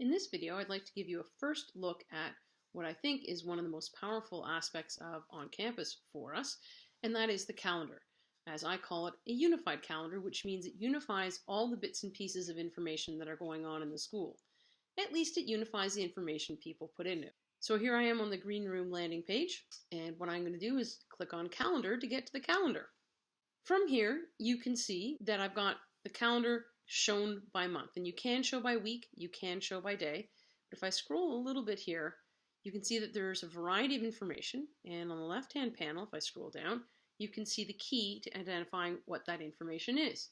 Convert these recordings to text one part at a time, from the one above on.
In this video, I'd like to give you a first look at what I think is one of the most powerful aspects of onCampus for us, and that is the calendar. As I call it, a unified calendar, which means it unifies all the bits and pieces of information that are going on in the school. At least it unifies the information people put in it. So here I am on the green room landing page, and what I'm going to do is click on calendar to get to the calendar. From here, you can see that I've got the calendar shown by month, and you can show by week, you can show by day. But if I scroll a little bit here, you can see that there's a variety of information, and on the left-hand panel, if I scroll down, you can see the key to identifying what that information is.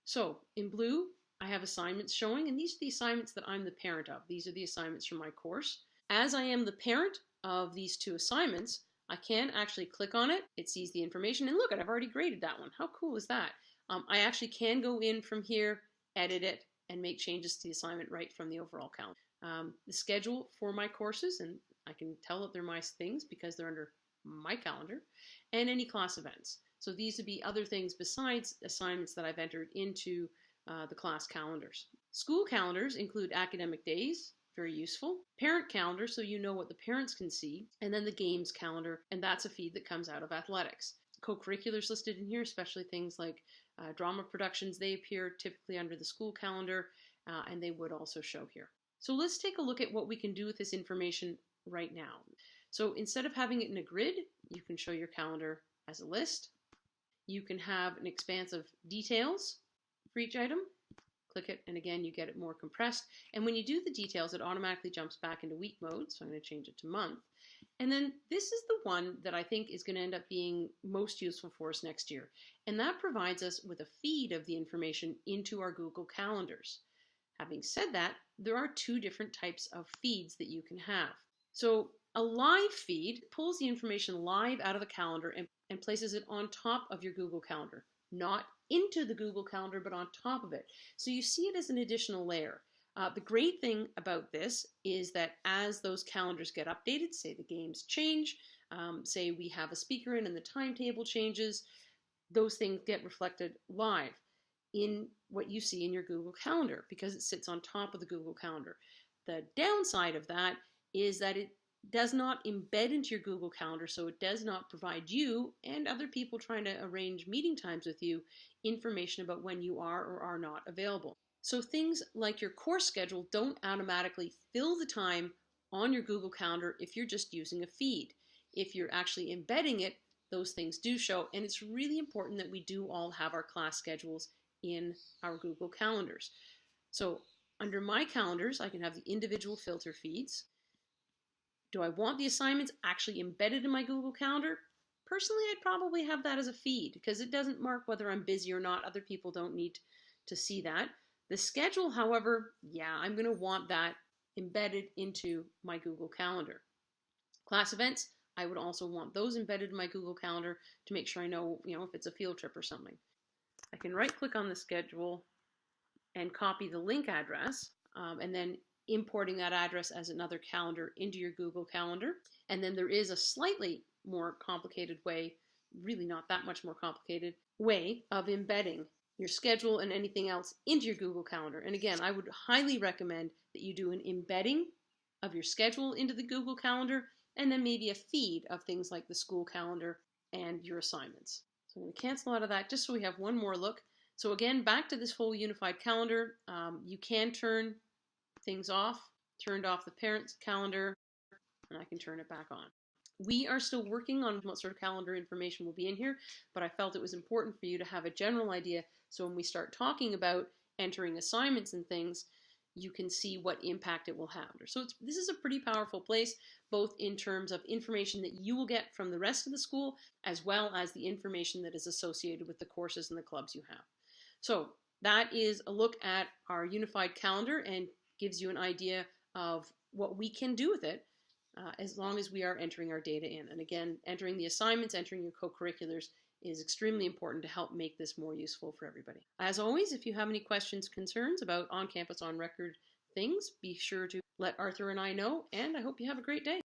So in blue, I have assignments showing, and these are the assignments that I'm the parent of. These are the assignments from my course. As I am the parent of these two assignments, I can actually click on it. It sees the information, and look, I've already graded that one. How cool is that? I actually can go in from here, edit it, and make changes to the assignment right from the overall calendar. The schedule for my courses, and I can tell that they're my things because they're under my calendar, and any class events. So these would be other things besides assignments that I've entered into the class calendars. School calendars include academic days, very useful. Parent calendar, so you know what the parents can see, and then the games calendar, and that's a feed that comes out of athletics. Co-curriculars listed in here, especially things like drama productions, they appear typically under the school calendar, and they would also show here. So let's take a look at what we can do with this information right now. So instead of having it in a grid, you can show your calendar as a list. You can have an expanse of details for each item. Click it, and again, you get it more compressed. And when you do the details, it automatically jumps back into week mode, so I'm going to change it to month. And then this is the one that I think is going to end up being most useful for us next year. And that provides us with a feed of the information into our Google Calendars. Having said that, there are two different types of feeds that you can have. So a live feed pulls the information live out of the calendar and places it on top of your Google Calendar. Not into the Google Calendar, but on top of it. So you see it as an additional layer. The great thing about this is that as those calendars get updated, say the games change, say we have a speaker in and the timetable changes, those things get reflected live in what you see in your Google Calendar because it sits on top of the Google Calendar. The downside of that is that it does not embed into your Google Calendar, so it does not provide you and other people trying to arrange meeting times with you information about when you are or are not available. So things like your course schedule don't automatically fill the time on your Google Calendar if you're just using a feed. If you're actually embedding it, those things do show, and it's really important that we do all have our class schedules in our Google Calendars. So under my calendars, I can have the individual filter feeds. Do I want the assignments actually embedded in my Google Calendar? Personally, I'd probably have that as a feed because it doesn't mark whether I'm busy or not. Other people don't need to see that. The schedule, however, yeah, I'm going to want that embedded into my Google Calendar. Class events, I would also want those embedded in my Google Calendar to make sure I know, if it's a field trip or something. I can right-click on the schedule and copy the link address, and then importing that address as another calendar into your Google Calendar. And then there is a slightly more complicated way, really not that much more complicated, way of embedding your schedule and anything else into your Google Calendar. And again, I would highly recommend that you do an embedding of your schedule into the Google Calendar and then maybe a feed of things like the school calendar and your assignments. So I'm going to cancel out of that just so we have one more look. So again, back to this whole unified calendar, you can turn things off, turned off the parent's calendar, and I can turn it back on. We are still working on what sort of calendar information will be in here, but I felt it was important for you to have a general idea so when we start talking about entering assignments and things, you can see what impact it will have. So this is a pretty powerful place, both in terms of information that you will get from the rest of the school, as well as the information that is associated with the courses and the clubs you have. So that is a look at our unified calendar and gives you an idea of what we can do with it as long as we are entering our data in. And again, entering the assignments, entering your co-curriculars is extremely important to help make this more useful for everybody. As always, if you have any questions, concerns about on-campus, on-record things, be sure to let Arthur and I know, and I hope you have a great day.